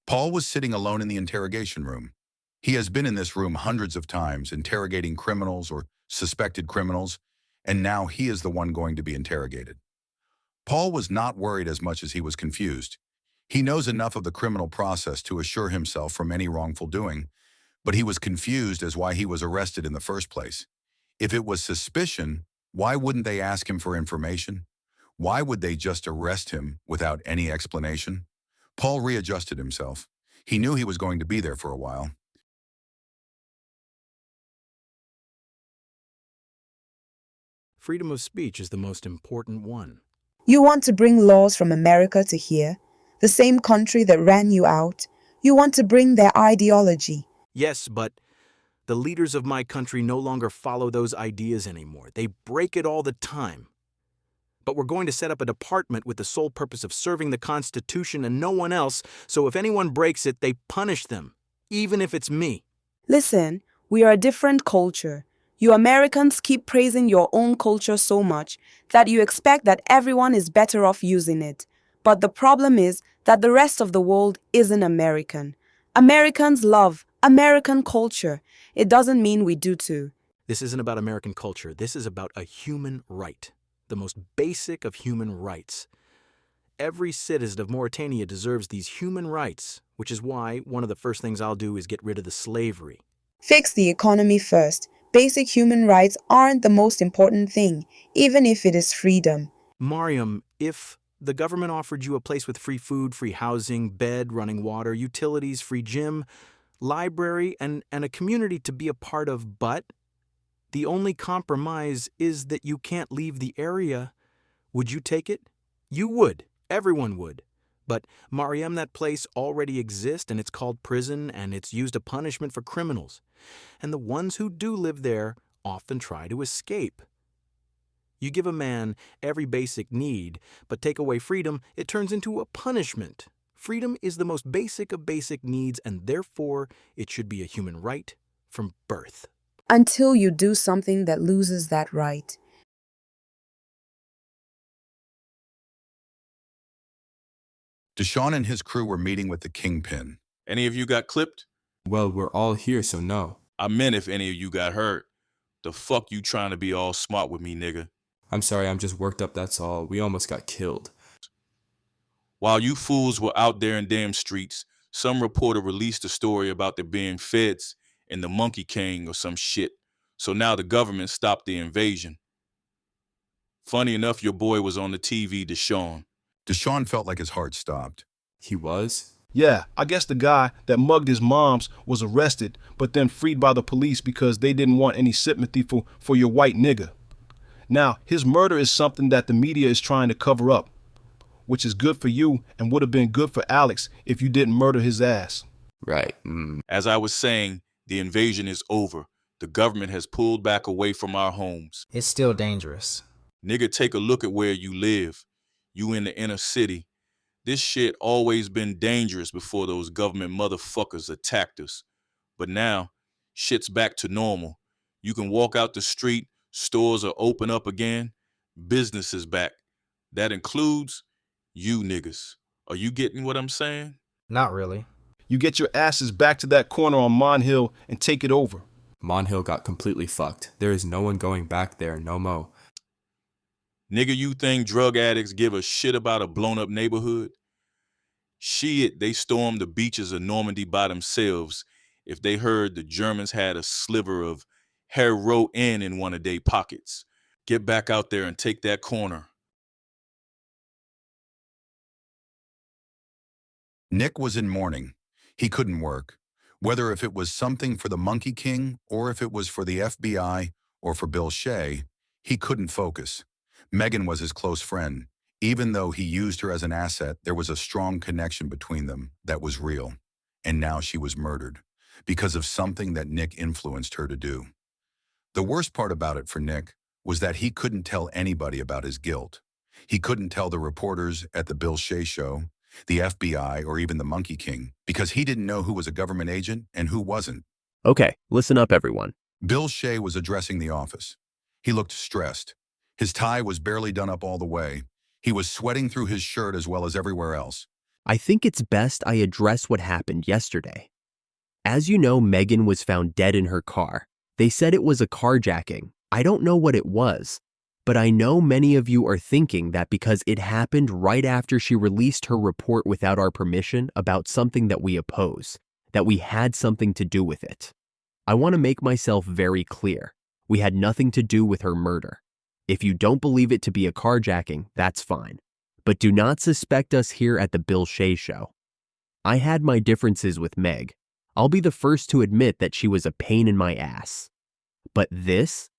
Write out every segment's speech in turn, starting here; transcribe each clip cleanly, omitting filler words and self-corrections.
Paul was sitting alone in the interrogation room. He has been in this room hundreds of times, interrogating criminals or suspected criminals, and now he is the one going to be interrogated. Paul was not worried as much as he was confused. He knows enough of the criminal process to assure himself from any wrongful doing, but he was confused as why he was arrested in the first place. If it was suspicion, why wouldn't they ask him for information? Why would they just arrest him without any explanation? Paul readjusted himself. He knew he was going to be there for a while. Freedom of speech is the most important one. You want to bring laws from America to here, the same country that ran you out. You want to bring their ideology. Yes, but the leaders of my country no longer follow those ideas anymore. They break it all the time. But we're going to set up a department with the sole purpose of serving the Constitution and no one else, so if anyone breaks it, they punish them, even if it's me. Listen, we are a different culture. You Americans keep praising your own culture so much that you expect that everyone is better off using it. But the problem is that the rest of the world isn't American. Americans love American culture. It doesn't mean we do too. This isn't about American culture. This is about a human right, the most basic of human rights. Every citizen of Mauritania deserves these human rights, which is why one of the first things I'll do is get rid of the slavery. Fix the economy first. Basic human rights aren't the most important thing, even if it is freedom. Mariam, if the government offered you a place with free food, free housing, bed, running water, utilities, free gym, library, and a community to be a part of, but the only compromise is that you can't leave the area, would you take it? You would. Everyone would. But Mariam, that place already exists, and it's called prison, and it's used as punishment for criminals. And the ones who do live there often try to escape. You give a man every basic need, but take away freedom, it turns into a punishment. Freedom is the most basic of basic needs, and therefore it should be a human right from birth. Until you do something that loses that right. Deshaun and his crew were meeting with the kingpin. Any of you got clipped? Well, we're all here, so no. I meant if any of you got hurt. The fuck you trying to be all smart with me, nigga? I'm sorry, I'm just worked up, that's all. We almost got killed. While you fools were out there in damn streets, some reporter released a story about there being feds in the Monkey King or some shit. So now the government stopped the invasion. Funny enough, your boy was on the TV, Deshaun. Deshaun felt like his heart stopped. He was? Yeah, I guess the guy that mugged his moms was arrested, but then freed by the police because they didn't want any sympathy for your white nigga. Now, his murder is something that the media is trying to cover up, which is good for you and would have been good for Alex if you didn't murder his ass. Right. As I was saying, the invasion is over. The government has pulled back away from our homes. It's still dangerous. Nigga, take a look at where you live. You in the inner city. This shit always been dangerous before those government motherfuckers attacked us. But now, shit's back to normal. You can walk out the street, stores are open up again, business is back. That includes you niggas. Are you getting what I'm saying? Not really. You get your asses back to that corner on Mon Hill and take it over. Mon Hill got completely fucked. There is no one going back there, no mo. Nigga, you think drug addicts give a shit about a blown up neighborhood? Shit, they stormed the beaches of Normandy by themselves if they heard the Germans had a sliver of heroin in one of their pockets. Get back out there and take that corner. Nick was in mourning. He couldn't work. Whether if it was something for the Monkey King or if it was for the FBI or for Bill Shea, he couldn't focus. Megan was his close friend. Even though he used her as an asset, there was a strong connection between them that was real. And now she was murdered because of something that Nick influenced her to do. The worst part about it for Nick was that he couldn't tell anybody about his guilt. He couldn't tell the reporters at the Bill Shea show, the FBI, or even the Monkey King, because he didn't know who was a government agent and who wasn't. Okay, listen up, everyone. Bill Shea was addressing the office. He looked stressed. His tie was barely done up all the way. He was sweating through his shirt as well as everywhere else. I think it's best I address what happened yesterday. As you know, Megan was found dead in her car. They said it was a carjacking. I don't know what it was, but I know many of you are thinking that because it happened right after she released her report without our permission about something that we oppose, that we had something to do with it. I want to make myself very clear. We had nothing to do with her murder. If you don't believe it to be a carjacking, that's fine. But do not suspect us here at the Bill Shea Show. I had my differences with Meg. I'll be the first to admit that she was a pain in my ass. But this?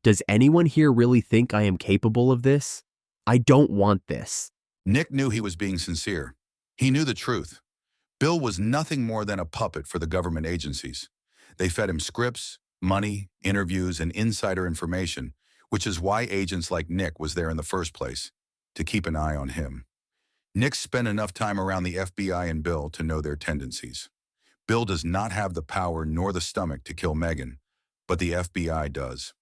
Does anyone here really think I am capable of this? I don't want this. Nick knew he was being sincere. He knew the truth. Bill was nothing more than a puppet for the government agencies. They fed him scripts, money, interviews, and insider information, which is why agents like Nick was there in the first place, to keep an eye on him. Nick spent enough time around the FBI and Bill to know their tendencies. Bill does not have the power nor the stomach to kill Megan, but the FBI does.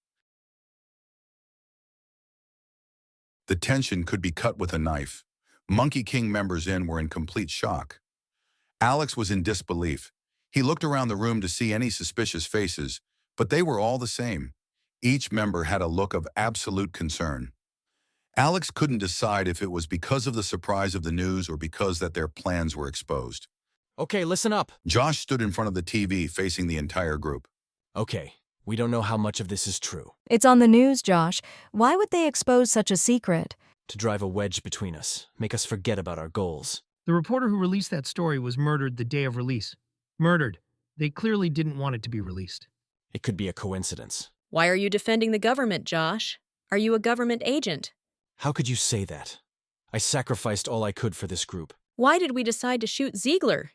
The tension could be cut with a knife. Monkey King members were in complete shock. Alex was in disbelief. He looked around the room to see any suspicious faces, but they were all the same. Each member had a look of absolute concern. Alex couldn't decide if it was because of the surprise of the news or because that their plans were exposed. Okay, listen up. Josh stood in front of the TV facing the entire group. Okay, we don't know how much of this is true. It's on the news, Josh. Why would they expose such a secret? To drive a wedge between us, make us forget about our goals. The reporter who released that story was murdered the day of release. Murdered. They clearly didn't want it to be released. It could be a coincidence. Why are you defending the government, Josh? Are you a government agent? How could you say that? I sacrificed all I could for this group. Why did we decide to shoot Ziegler?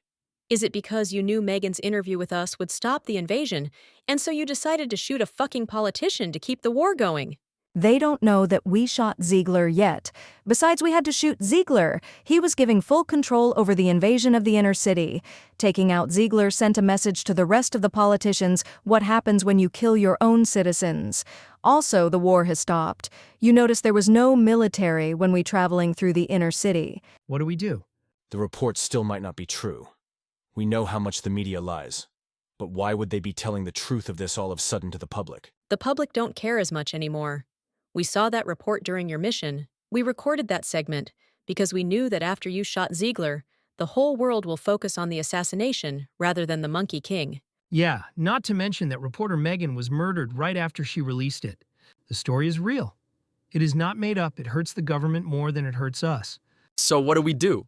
Is it because you knew Megan's interview with us would stop the invasion, and so you decided to shoot a fucking politician to keep the war going? They don't know that we shot Ziegler yet. Besides, we had to shoot Ziegler. He was giving full control over the invasion of the inner city. Taking out Ziegler sent a message to the rest of the politicians what happens when you kill your own citizens. Also, the war has stopped. You notice there was no military when we traveling through the inner city. What do we do? The report still might not be true. We know how much the media lies. But why would they be telling the truth of this all of a sudden to the public? The public don't care as much anymore. We saw that report during your mission. We recorded that segment because we knew that after you shot Ziegler, the whole world will focus on the assassination rather than the Monkey King. Yeah, not to mention that reporter Megan was murdered right after she released it. The story is real. It is not made up. It hurts the government more than it hurts us. So what do we do?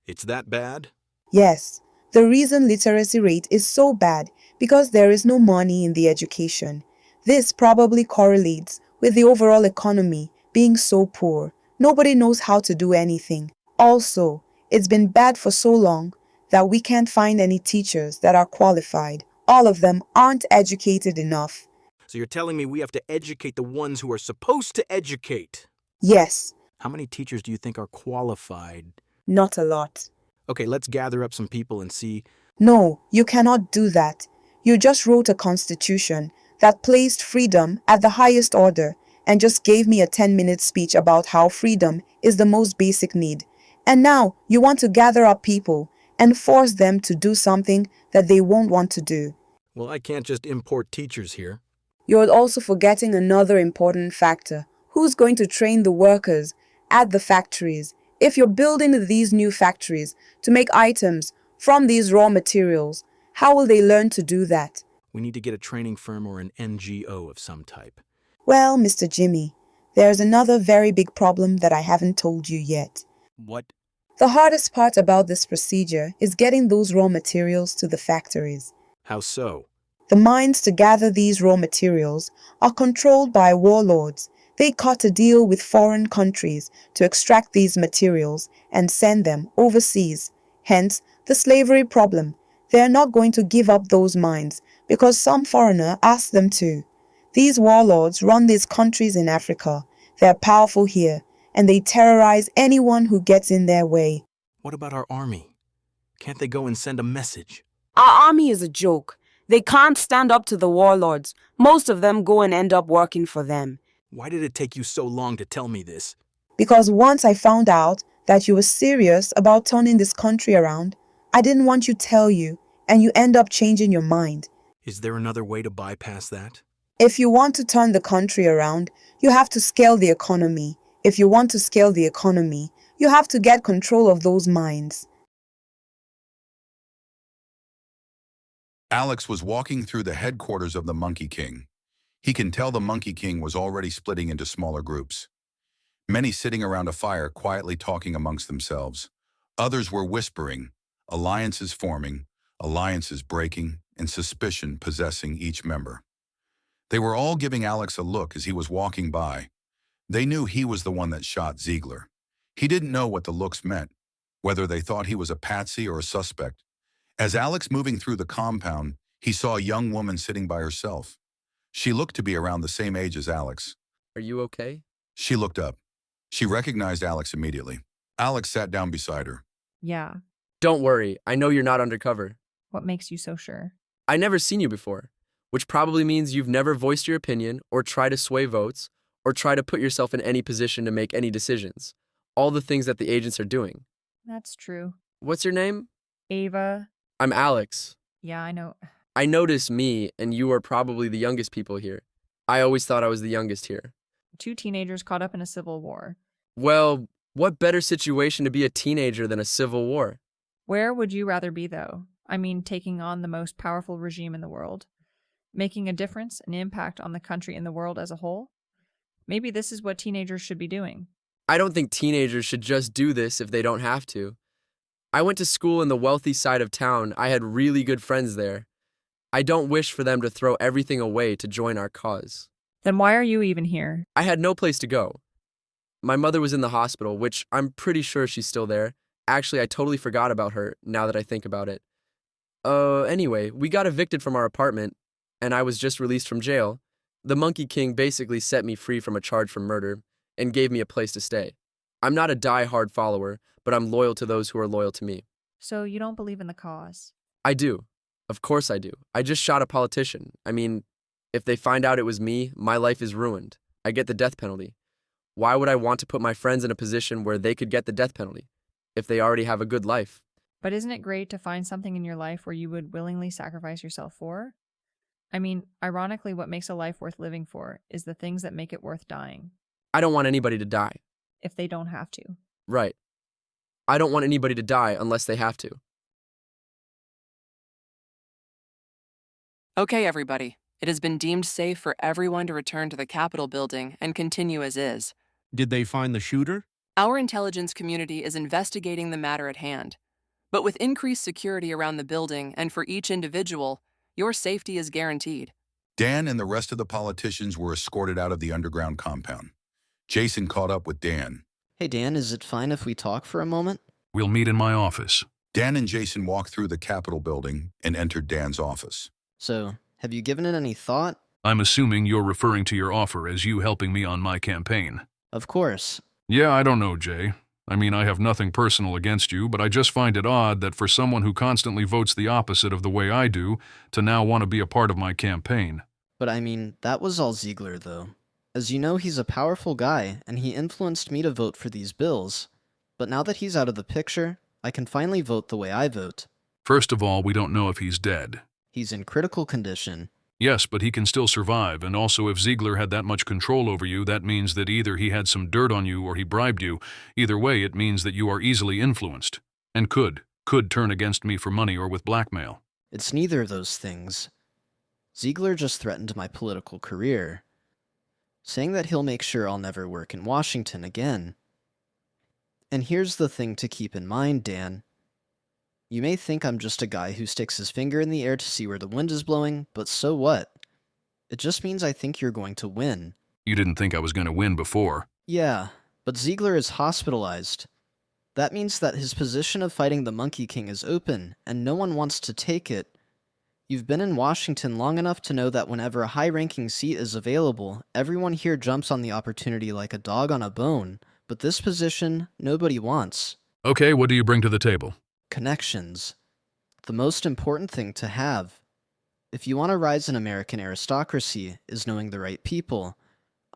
It's that bad? Yes, the reason literacy rate is so bad because there is no money in the education. This probably correlates with the overall economy being so poor. Nobody knows how to do anything. Also, it's been bad for so long that we can't find any teachers that are qualified. All of them aren't educated enough. So you're telling me we have to educate the ones who are supposed to educate? Yes, How many teachers do you think are qualified? not a lot. Okay, let's gather up some people and see. No, you cannot do that. You just wrote a constitution that placed freedom at the highest order and just gave me a 10-minute speech about how freedom is the most basic need. And now you want to gather up people and force them to do something that they won't want to do. Well, I can't just import teachers here. You're also forgetting another important factor. Who's going to train the workers at the factories? If you're building these new factories to make items from these raw materials, how will they learn to do that? We need to get a training firm or an NGO of some type. Well, Mr. Jimmy, there's another very big problem that I haven't told you yet. What? The hardest part about this procedure is getting those raw materials to the factories. How so? The mines to gather these raw materials are controlled by warlords. They cut a deal with foreign countries to extract these materials and send them overseas. Hence, the slavery problem. They are not going to give up those mines because some foreigner asked them to. These warlords run these countries in Africa. They are powerful here, and they terrorize anyone who gets in their way. What about our army? Can't they go and send a message? Our army is a joke. They can't stand up to the warlords. Most of them go and end up working for them. Why did it take you so long to tell me this? Because once I found out that you were serious about turning this country around, I didn't want you to tell you, and you end up changing your mind. Is there another way to bypass that? If you want to turn the country around, you have to scale the economy. If you want to scale the economy, you have to get control of those minds. Alex was walking through the headquarters of the Monkey King. He can tell the Monkey King was already splitting into smaller groups. Many sitting around a fire quietly talking amongst themselves. Others were whispering, alliances forming, alliances breaking, and suspicion possessing each member. They were all giving Alex a look as he was walking by. They knew he was the one that shot Ziegler. He didn't know what the looks meant, whether they thought he was a patsy or a suspect. As Alex moving through the compound, he saw a young woman sitting by herself. She looked to be around the same age as Alex. Are you okay? She looked up. She recognized Alex immediately. Alex sat down beside her. Yeah. Don't worry, I know you're not undercover. What makes you so sure? I never seen you before, which probably means you've never voiced your opinion or tried to sway votes or try to put yourself in any position to make any decisions. All the things that the agents are doing. That's true. What's your name? Ava. I'm Alex. Yeah, I know. I noticed me and you are probably the youngest people here. I always thought I was the youngest here. 2 teenagers caught up in a civil war. Well, what better situation to be a teenager than a civil war? Where would you rather be, though? I mean, taking on the most powerful regime in the world. Making a difference, an impact on the country and the world as a whole? Maybe this is what teenagers should be doing. I don't think teenagers should just do this if they don't have to. I went to school in the wealthy side of town. I had really good friends there. I don't wish for them to throw everything away to join our cause. Then why are you even here? I had no place to go. My mother was in the hospital, which I'm pretty sure she's still there. Actually, I totally forgot about her now that I think about it. Anyway, we got evicted from our apartment, and I was just released from jail. The Monkey King basically set me free from a charge for murder and gave me a place to stay. I'm not a die-hard follower, but I'm loyal to those who are loyal to me. So you don't believe in the cause? I do. Of course I do. I just shot a politician. I mean, if they find out it was me, my life is ruined. I get the death penalty. Why would I want to put my friends in a position where they could get the death penalty if they already have a good life? But isn't it great to find something in your life where you would willingly sacrifice yourself for? I mean, ironically, what makes a life worth living for is the things that make it worth dying. I don't want anybody to die. If they don't have to. Right. I don't want anybody to die unless they have to. Okay, everybody. It has been deemed safe for everyone to return to the Capitol building and continue as is. Did they find the shooter? Our intelligence community is investigating the matter at hand. But with increased security around the building and for each individual, your safety is guaranteed. Dan and the rest of the politicians were escorted out of the underground compound. Jason caught up with Dan. Hey Dan, is it fine if we talk for a moment? We'll meet in my office. Dan and Jason walked through the Capitol building and entered Dan's office. So, have you given it any thought? I'm assuming you're referring to your offer as you helping me on my campaign. Of course. Yeah, I don't know, Jay. I mean, I have nothing personal against you, but I just find it odd that for someone who constantly votes the opposite of the way I do, to now want to be a part of my campaign. But I mean, that was all Ziegler, though. As you know, he's a powerful guy, and he influenced me to vote for these bills. But now that he's out of the picture, I can finally vote the way I vote. First of all, we don't know if he's dead. He's in critical condition. Yes, but he can still survive, and also if Ziegler had that much control over you, that means that either he had some dirt on you or he bribed you. Either way, it means that you are easily influenced, and could turn against me for money or with blackmail. It's neither of those things. Ziegler just threatened my political career, saying that he'll make sure I'll never work in Washington again. And here's the thing to keep in mind, Dan. You may think I'm just a guy who sticks his finger in the air to see where the wind is blowing, but so what? It just means I think you're going to win. You didn't think I was going to win before. Yeah, but Ziegler is hospitalized. That means that his position of fighting the Monkey King is open, and no one wants to take it. You've been in Washington long enough to know that whenever a high-ranking seat is available, everyone here jumps on the opportunity like a dog on a bone, but this position, nobody wants. Okay, what do you bring to the table? Connections. The most important thing to have. If you want to rise in American aristocracy, is knowing the right people.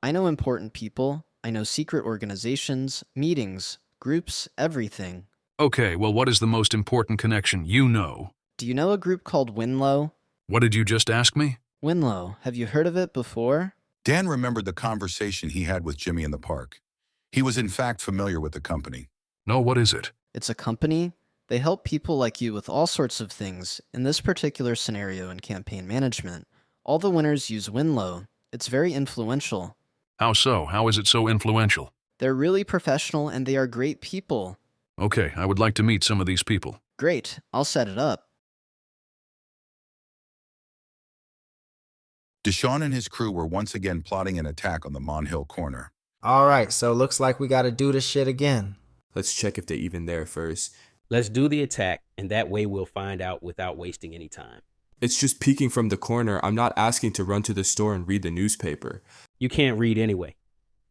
I know important people, I know secret organizations, meetings, groups, everything. Okay, well, what is the most important connection you know? Do you know a group called Winlow? What did you just ask me? Winlow, have you heard of it before? Dan remembered the conversation he had with Jimmy in the park. He was in fact familiar with the company. No, what is it? It's a company. They help people like you with all sorts of things. In this particular scenario in campaign management, all the winners use Winlow. It's very influential. How so? How is it so influential? They're really professional and they are great people. Okay, I would like to meet some of these people. Great, I'll set it up. Deshaun and his crew were once again plotting an attack on the Mon Hill corner. Alright, so looks like we gotta do this shit again. Let's check if they're even there first. Let's do the attack, and that way we'll find out without wasting any time. It's just peeking from the corner. I'm not asking to run to the store and read the newspaper. You can't read anyway.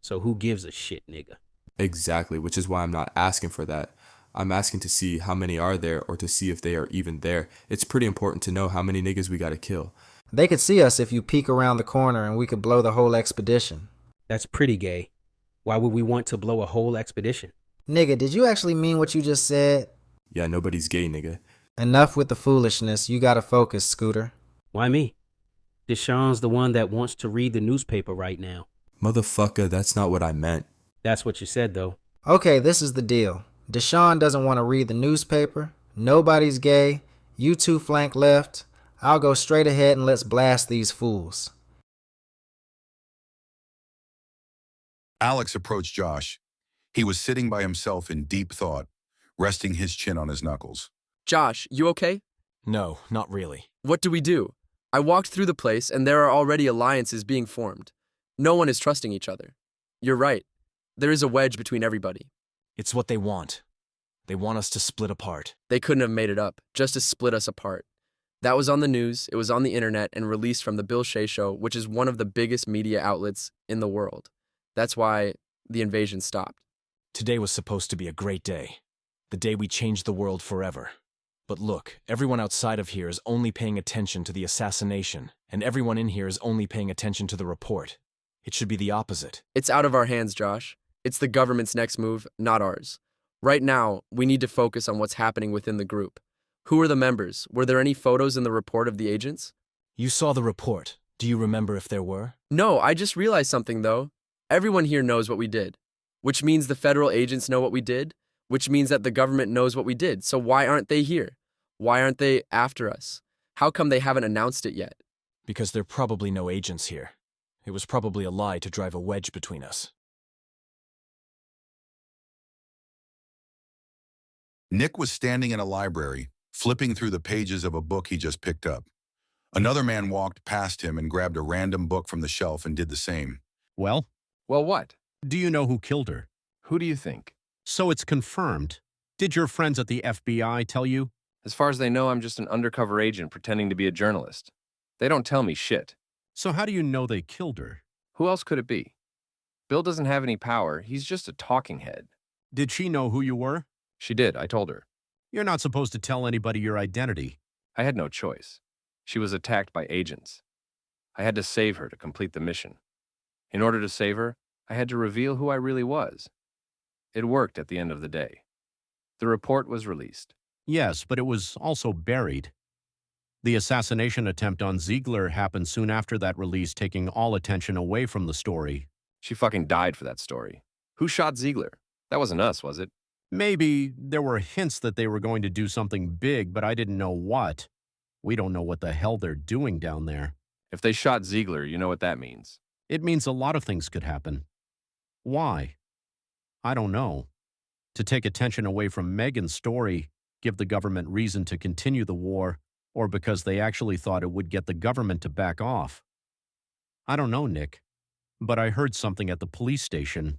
So who gives a shit, nigga? Exactly, which is why I'm not asking for that. I'm asking to see how many are there or to see if they are even there. It's pretty important to know how many niggas we gotta kill. They could see us if you peek around the corner and we could blow the whole expedition. That's pretty gay. Why would we want to blow a whole expedition? Nigga, did you actually mean what you just said? Yeah, nobody's gay, nigga. Enough with the foolishness. You gotta focus, Scooter. Why me? Deshaun's the one that wants to read the newspaper right now. Motherfucker, that's not what I meant. That's what you said, though. Okay, this is the deal. Deshaun doesn't want to read the newspaper. Nobody's gay. You two flank left. I'll go straight ahead and let's blast these fools. Alex approached Josh. He was sitting by himself in deep thought, resting his chin on his knuckles. Josh, you okay? No, not really. What do we do? I walked through the place and there are already alliances being formed. No one is trusting each other. You're right. There is a wedge between everybody. It's what they want. They want us to split apart. They couldn't have made it up, just to split us apart. That was on the news, it was on the internet, and released from the Bill Shea Show, which is one of the biggest media outlets in the world. That's why the invasion stopped. Today was supposed to be a great day. The day we changed the world forever. But look, everyone outside of here is only paying attention to the assassination, and everyone in here is only paying attention to the report. It should be the opposite. It's out of our hands, Josh. It's the government's next move, not ours. Right now, we need to focus on what's happening within the group. Who are the members? Were there any photos in the report of the agents? You saw the report. Do you remember if there were? No, I just realized something, though. Everyone here knows what we did, which means the federal agents know what we did, which means that the government knows what we did. So why aren't they here? Why aren't they after us? How come they haven't announced it yet? Because there are probably no agents here. It was probably a lie to drive a wedge between us. Nick was standing in a library, flipping through the pages of a book he just picked up. Another man walked past him and grabbed a random book from the shelf and did the same. Well? Well, what? Do you know who killed her? Who do you think? So it's confirmed. Did your friends at the FBI tell you? As far as they know, I'm just an undercover agent pretending to be a journalist. They don't tell me shit. So how do you know they killed her? Who else could it be? Bill doesn't have any power. He's just a talking head. Did she know who you were? She did. I told her. You're not supposed to tell anybody your identity. I had no choice. She was attacked by agents. I had to save her to complete the mission. In order to save her, I had to reveal who I really was. It worked at the end of the day. The report was released. Yes, but it was also buried. The assassination attempt on Ziegler happened soon after that release, taking all attention away from the story. She fucking died for that story. Who shot Ziegler? That wasn't us, was it? Maybe there were hints that they were going to do something big, but I didn't know what. We don't know what the hell they're doing down there. If they shot Ziegler, you know what that means. It means a lot of things could happen. Why? I don't know. To take attention away from Megan's story, give the government reason to continue the war, or because they actually thought it would get the government to back off. I don't know, Nick. But I heard something at the police station.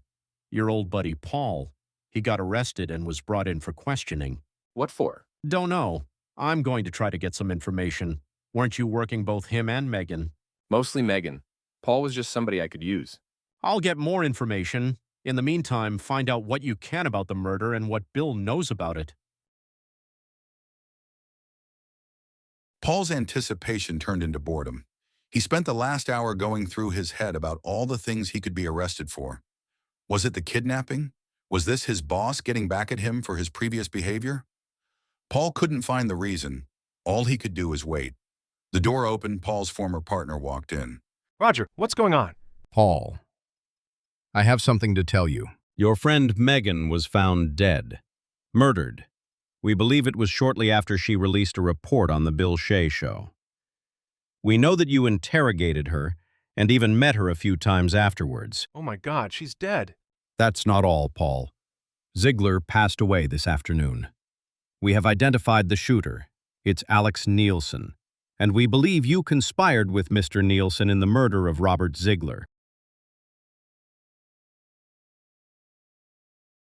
Your old buddy Paul, he got arrested and was brought in for questioning. What for? Don't know. I'm going to try to get some information. Weren't you working both him and Megan? Mostly Megan. Paul was just somebody I could use. I'll get more information. In the meantime, find out what you can about the murder and what Bill knows about it. Paul's anticipation turned into boredom. He spent the last hour going through his head about all the things he could be arrested for. Was it the kidnapping? Was this his boss getting back at him for his previous behavior? Paul couldn't find the reason. All he could do was wait. The door opened, Paul's former partner walked in. Roger, what's going on? Paul, I have something to tell you. Your friend Megan was found dead. Murdered. We believe it was shortly after she released a report on the Bill Shea show. We know that you interrogated her and even met her a few times afterwards. Oh my God, she's dead. That's not all, Paul. Ziegler passed away this afternoon. We have identified the shooter. It's Alex Nielsen. And we believe you conspired with Mr. Nielsen in the murder of Robert Ziegler.